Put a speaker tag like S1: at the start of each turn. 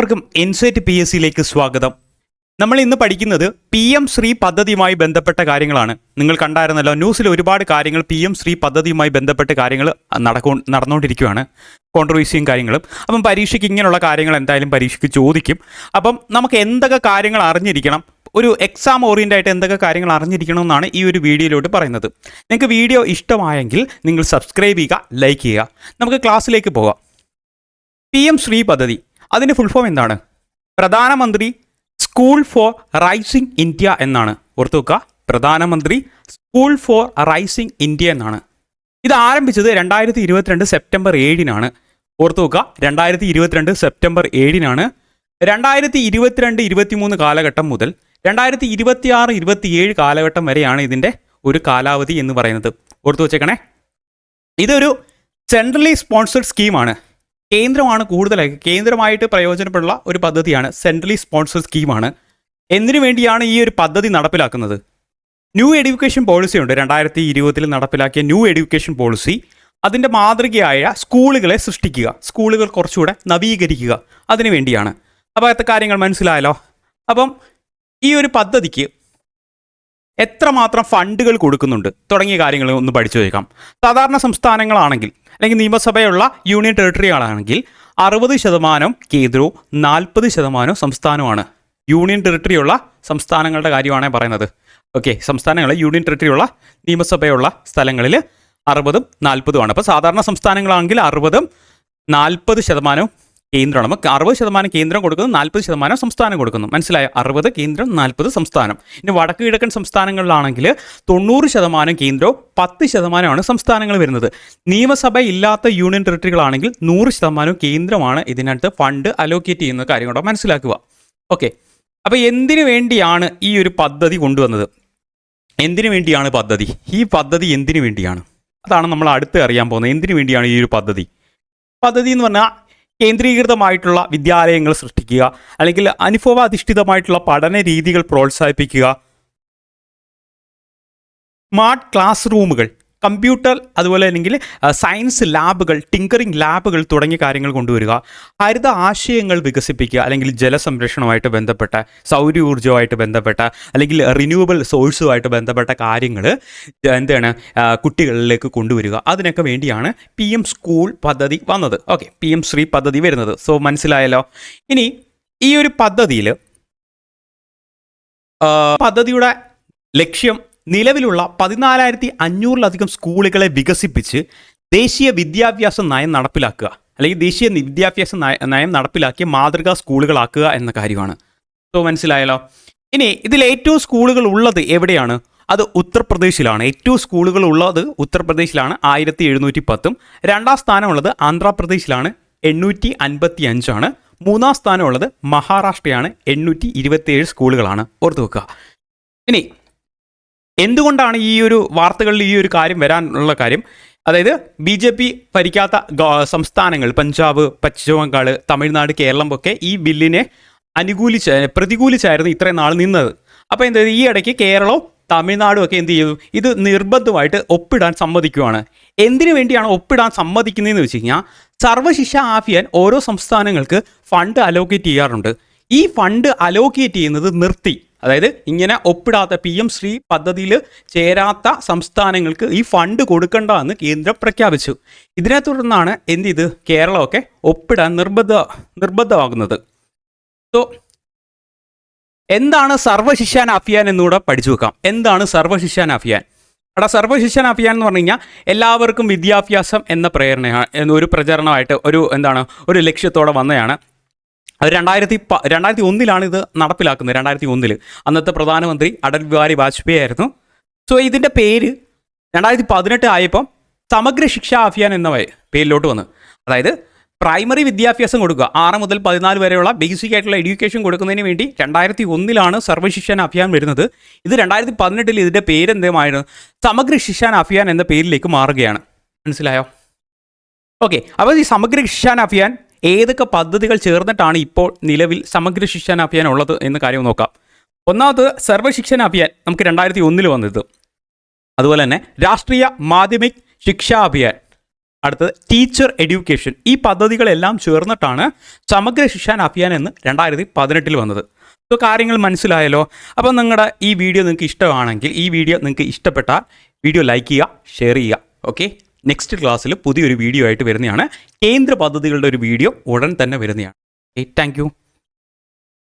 S1: എല്ലാവർക്കും ഇൻസൈറ്റ് PSCയിലേക്ക് സ്വാഗതം. നമ്മൾ ഇന്ന് പഠിക്കുന്നത് PM ശ്രീ പദ്ധതിയുമായി ബന്ധപ്പെട്ട കാര്യങ്ങളാണ്. നിങ്ങൾ കണ്ടായിരുന്നല്ലോ, ന്യൂസിൽ ഒരുപാട് കാര്യങ്ങൾ PM ശ്രീ പദ്ധതിയുമായി ബന്ധപ്പെട്ട കാര്യങ്ങൾ നടന്നുകൊണ്ടിരിക്കുകയാണ്, കോൺട്രവേഴ്സിയും കാര്യങ്ങളും. അപ്പം പരീക്ഷയ്ക്ക് ഇങ്ങനെയുള്ള കാര്യങ്ങൾ എന്തായാലും പരീക്ഷയ്ക്ക് ചോദിക്കും. അപ്പം നമുക്ക് എന്തൊക്കെ കാര്യങ്ങൾ അറിഞ്ഞിരിക്കണം, ഒരു എക്സാം ഓറിയൻ്റ് ആയിട്ട് എന്തൊക്കെ കാര്യങ്ങൾ അറിഞ്ഞിരിക്കണം എന്നാണ് ഈ ഒരു വീഡിയോയിലോട്ട് പറയുന്നത്. നിങ്ങൾക്ക് വീഡിയോ ഇഷ്ടമായെങ്കിൽ നിങ്ങൾ സബ്സ്ക്രൈബ് ചെയ്യുക, ലൈക്ക് ചെയ്യുക. നമുക്ക് ക്ലാസ്സിലേക്ക് പോകാം. PM ശ്രീ പദ്ധതി, അതിൻ്റെ ഫുൾ ഫോം എന്താണ്? പ്രധാനമന്ത്രി സ്കൂൾ ഫോർ റൈസിംഗ് ഇന്ത്യ എന്നാണ്. ഓർത്തു വെക്കുക, പ്രധാനമന്ത്രി സ്കൂൾ ഫോർ റൈസിംഗ് ഇന്ത്യ എന്നാണ്. ഇത് ആരംഭിച്ചത് 2022 സെപ്റ്റംബർ 7-നാണ്. ഓർത്തു വെക്കുക, 2022 സെപ്റ്റംബർ 7-നാണ്. 2022-23 കാലഘട്ടം മുതൽ 2026-27 കാലഘട്ടം വരെയാണ് ഇതിൻ്റെ ഒരു കാലാവധി എന്ന് പറയുന്നത്. ഓർത്തു വെച്ചേക്കണേ. ഇതൊരു സെൻട്രലി സ്പോൺസർഡ് സ്കീമാണ്. കേന്ദ്രമാണ് കൂടുതലായി കേന്ദ്രമായിട്ട് പ്രയോജനപ്പെടുള്ള ഒരു പദ്ധതിയാണ്. സെൻട്രലി സ്പോൺസർഡ് സ്കീമാണ്. എന്തിനു വേണ്ടിയാണ് ഈ ഒരു പദ്ധതി നടപ്പിലാക്കുന്നത്? ന്യൂ എഡ്യൂക്കേഷൻ പോളിസി ഉണ്ട്. 2020 നടപ്പിലാക്കിയ ന്യൂ എഡ്യൂക്കേഷൻ പോളിസി, അതിൻ്റെ മാതൃകയായ സ്കൂളുകളെ സൃഷ്ടിക്കുക, സ്കൂളുകൾ കുറച്ചുകൂടെ നവീകരിക്കുക, അതിനു വേണ്ടിയാണ്. അപ്പോൾ എത്ര കാര്യങ്ങൾ മനസ്സിലായല്ലോ. അപ്പം ഈ ഒരു പദ്ധതിക്ക് എത്രമാത്രം ഫണ്ടുകൾ കൊടുക്കുന്നുണ്ട് തുടങ്ങിയ കാര്യങ്ങൾ ഒന്ന് പഠിച്ചു വയ്ക്കാം. സാധാരണ സംസ്ഥാനങ്ങളാണെങ്കിൽ, അല്ലെങ്കിൽ നിയമസഭയുള്ള യൂണിയൻ ടെറിട്ടറികളാണെങ്കിൽ 60% കേന്ദ്രവും 40% സംസ്ഥാനവുമാണ്. യൂണിയൻ ടെറിട്ടറിയുള്ള സംസ്ഥാനങ്ങളുടെ കാര്യമാണ് പറയുന്നത്. ഓക്കെ, സംസ്ഥാനങ്ങൾ യൂണിയൻ ടെറിട്ടറിയുള്ള നിയമസഭയുള്ള സ്ഥലങ്ങളിൽ 60-40 അപ്പോൾ സാധാരണ സംസ്ഥാനങ്ങളാണെങ്കിൽ 60-40% കേന്ദ്രമാണ്. നമുക്ക് 60% കേന്ദ്രം കൊടുക്കുന്നു, 40% സംസ്ഥാനം കൊടുക്കുന്നു. മനസ്സിലായോ? 60 കേന്ദ്രം, 40 സംസ്ഥാനം. ഇനി വടക്ക് കിഴക്കൻ സംസ്ഥാനങ്ങളിലാണെങ്കിൽ 90% കേന്ദ്രവും 10% സംസ്ഥാനങ്ങൾ വരുന്നത്. നിയമസഭ ഇല്ലാത്ത യൂണിയൻ ടെറിട്ടറികളാണെങ്കിൽ 100% കേന്ദ്രമാണ് ഇതിനകത്ത് ഫണ്ട് അലോക്കേറ്റ് ചെയ്യുന്ന കാര്യം കൂടെ മനസ്സിലാക്കുക. ഓക്കെ, അപ്പോൾ എന്തിനു വേണ്ടിയാണ് ഈ ഒരു പദ്ധതി കൊണ്ടുവന്നത്? എന്തിനു വേണ്ടിയാണ് പദ്ധതി? ഈ പദ്ധതി എന്തിനു വേണ്ടിയാണ്? അതാണ് നമ്മൾ അടുത്ത് അറിയാൻ പോകുന്നത്. എന്തിനു വേണ്ടിയാണ് ഈ ഒരു പദ്ധതി? പദ്ധതി എന്ന് പറഞ്ഞാൽ കേന്ദ്രീകൃതമായിട്ടുള്ള വിദ്യാലയങ്ങൾ സൃഷ്ടിക്കുക, അല്ലെങ്കിൽ അനുഭവാധിഷ്ഠിതമായിട്ടുള്ള പഠന രീതികൾ പ്രോത്സാഹിപ്പിക്കുക, സ്മാർട്ട് ക്ലാസ് റൂമുകൾ, കമ്പ്യൂട്ടർ, അതുപോലെ അല്ലെങ്കിൽ സയൻസ് ലാബുകൾ, ടിങ്കറിംഗ് ലാബുകൾ തുടങ്ങിയ കാര്യങ്ങൾ കൊണ്ടുവരിക, ഹരിത ആശയങ്ങൾ വികസിപ്പിക്കുക, അല്ലെങ്കിൽ ജലസംരക്ഷണവുമായിട്ട് ബന്ധപ്പെട്ട, സൗരോർജ്ജവുമായിട്ട് ബന്ധപ്പെട്ട, അല്ലെങ്കിൽ റിന്യൂവബിൾ സോഴ്സുമായിട്ട് ബന്ധപ്പെട്ട കാര്യങ്ങൾ എന്താണ് കുട്ടികളിലേക്ക് കൊണ്ടുവരിക. അതിനൊക്കെ വേണ്ടിയാണ് PM സ്കൂൾ പദ്ധതി വന്നത്. ഓക്കെ, PM ശ്രീ പദ്ധതി വരുന്നത്. സോ മനസ്സിലായല്ലോ. ഇനി ഈ ഒരു പദ്ധതിയുടെ ലക്ഷ്യം നിലവിലുള്ള 14,500-ലധികം സ്കൂളുകളെ വികസിപ്പിച്ച് ദേശീയ വിദ്യാഭ്യാസ നയം നടപ്പിലാക്കുക, അല്ലെങ്കിൽ ദേശീയ വിദ്യാഭ്യാസ നയം നടപ്പിലാക്കിയ മാതൃകാ സ്കൂളുകളാക്കുക എന്ന കാര്യമാണ്. സോ മനസ്സിലായല്ലോ. ഇനി ഇതിൽ ഏറ്റവും സ്കൂളുകൾ ഉള്ളത് എവിടെയാണ്? അത് ഉത്തർപ്രദേശിലാണ്. ഏറ്റവും സ്കൂളുകൾ ഉള്ളത് ഉത്തർപ്രദേശിലാണ്, 1710. രണ്ടാം സ്ഥാനമുള്ളത് ആന്ധ്രാപ്രദേശിലാണ്, 855. മൂന്നാം സ്ഥാനമുള്ളത് മഹാരാഷ്ട്രയാണ്, 827 സ്കൂളുകളാണ്. ഓർത്തു വെക്കുക. ഇനി എന്തുകൊണ്ടാണ് ഈ ഒരു വാർത്തകളിൽ ഈ ഒരു കാര്യം വരാനുള്ള കാര്യം? അതായത് BJP ഭരിക്കാത്ത സംസ്ഥാനങ്ങൾ, പഞ്ചാബ്, പശ്ചിമ ബംഗാൾ, തമിഴ്നാട്, കേരളം ഒക്കെ ഈ ബില്ലിനെ പ്രതികൂലിച്ചായിരുന്നു ഇത്രയും നാൾ നിന്നത്. അപ്പോൾ എന്താ, ഈ ഇടയ്ക്ക് കേരളവും തമിഴ്നാടും ഒക്കെ എന്ത് ചെയ്തു? ഇത് നിർബന്ധമായിട്ട് ഒപ്പിടാൻ സമ്മതിക്കുകയാണ്. എന്തിനു വേണ്ടിയാണ് ഒപ്പിടാൻ സമ്മതിക്കുന്നതെന്ന് വെച്ച് കഴിഞ്ഞാൽ, സർവ്വശിക്ഷ അഭിയാൻ ഓരോ സംസ്ഥാനങ്ങൾക്ക് ഫണ്ട് അലോക്കേറ്റ് ചെയ്യാറുണ്ട്. ഈ ഫണ്ട് അലോക്കേറ്റ് ചെയ്യുന്നത് നിർത്തി. അതായത് ഇങ്ങനെ ഒപ്പിടാത്ത PM ശ്രീ പദ്ധതിയിൽ ചേരാത്ത സംസ്ഥാനങ്ങൾക്ക് ഈ ഫണ്ട് കൊടുക്കണ്ട എന്ന് കേന്ദ്രം പ്രഖ്യാപിച്ചു. ഇതിനെ തുടർന്നാണ് എന്ത് ചെയ്ത് കേരളമൊക്കെ ഒപ്പിടാൻ നിർബന്ധമാകുന്നത്. സോ എന്താണ് സർവ്വശിക്ഷാ അഭിയാൻ എന്നുകൂടെ പഠിച്ചു വെക്കാം. എന്താണ് സർവ്വശിക്ഷാ അഭിയാൻ? അവിടെ സർവ്വശിക്ഷാ അഭിയാൻ എന്ന് പറഞ്ഞു കഴിഞ്ഞാൽ എല്ലാവർക്കും വിദ്യാഭ്യാസം എന്ന ഒരു പ്രചരണമായിട്ട് ഒരു ലക്ഷ്യത്തോടെ വന്നതാണ്. അത് 2001 ഇത് നടപ്പിലാക്കുന്നത്. 2001 അന്നത്തെ പ്രധാനമന്ത്രി അടൽ ബിഹാരി വാജ്പേയി ആയിരുന്നു. സോ ഇതിൻ്റെ പേര് 2018 ആയപ്പം സമഗ്ര ശിക്ഷാ അഭിയാൻ എന്ന പേരിലോട്ട് വന്നു. അതായത് പ്രൈമറി വിദ്യാഭ്യാസം കൊടുക്കുക, 6 മുതൽ 14 വരെയുള്ള ബേസിക് ആയിട്ടുള്ള എഡ്യൂക്കേഷൻ കൊടുക്കുന്നതിന് വേണ്ടി 2001 സർവ്വശിക്ഷാ അഭിയാൻ വരുന്നത്. ഇത് 2018 ഇതിൻ്റെ പേരെന്തുമായിരുന്നു? സമഗ്ര ശിക്ഷാ അഭിയാൻ എന്ന പേരിലേക്ക് മാറുകയാണ്. മനസ്സിലായോ? ഓക്കെ, അപ്പോൾ ഈ സമഗ്ര ശിക്ഷാ അഭിയാൻ ഏതൊക്കെ പദ്ധതികൾ ചേർന്നിട്ടാണ് ഇപ്പോൾ നിലവിൽ സമഗ്ര ശിക്ഷാ അഭിയാൻ ഉള്ളത് എന്ന കാര്യം നോക്കാം. ഒന്നാമത് സർവ്വശിക്ഷാ അഭിയാൻ നമുക്ക് 2001 വന്നത്. അതുപോലെ തന്നെ രാഷ്ട്രീയ മാധ്യമിക് ശിക്ഷാ അഭിയാൻ, അടുത്തത് ടീച്ചർ എഡ്യൂക്കേഷൻ. ഈ പദ്ധതികളെല്ലാം ചേർന്നിട്ടാണ് സമഗ്ര ശിക്ഷാ അഭിയാൻ എന്ന് 2018 വന്നത്. സോ കാര്യങ്ങൾ മനസ്സിലായല്ലോ. അപ്പോൾ നിങ്ങളുടെ ഈ വീഡിയോ നിങ്ങൾക്ക് ഇഷ്ടമാണെങ്കിൽ, ഈ വീഡിയോ നിങ്ങൾക്ക് ഇഷ്ടപ്പെട്ടാൽ വീഡിയോ ലൈക്ക് ചെയ്യുക, ഷെയർ ചെയ്യുക. ഓക്കെ, നെക്സ്റ്റ് ക്ലാസ്സിൽ പുതിയൊരു വീഡിയോ ആയിട്ട് വരുന്നതാണ്. കേന്ദ്ര പദ്ധതികളുടെ ഒരു വീഡിയോ ഉടൻ തന്നെ വരുന്നതാണ്. Okay, thank you.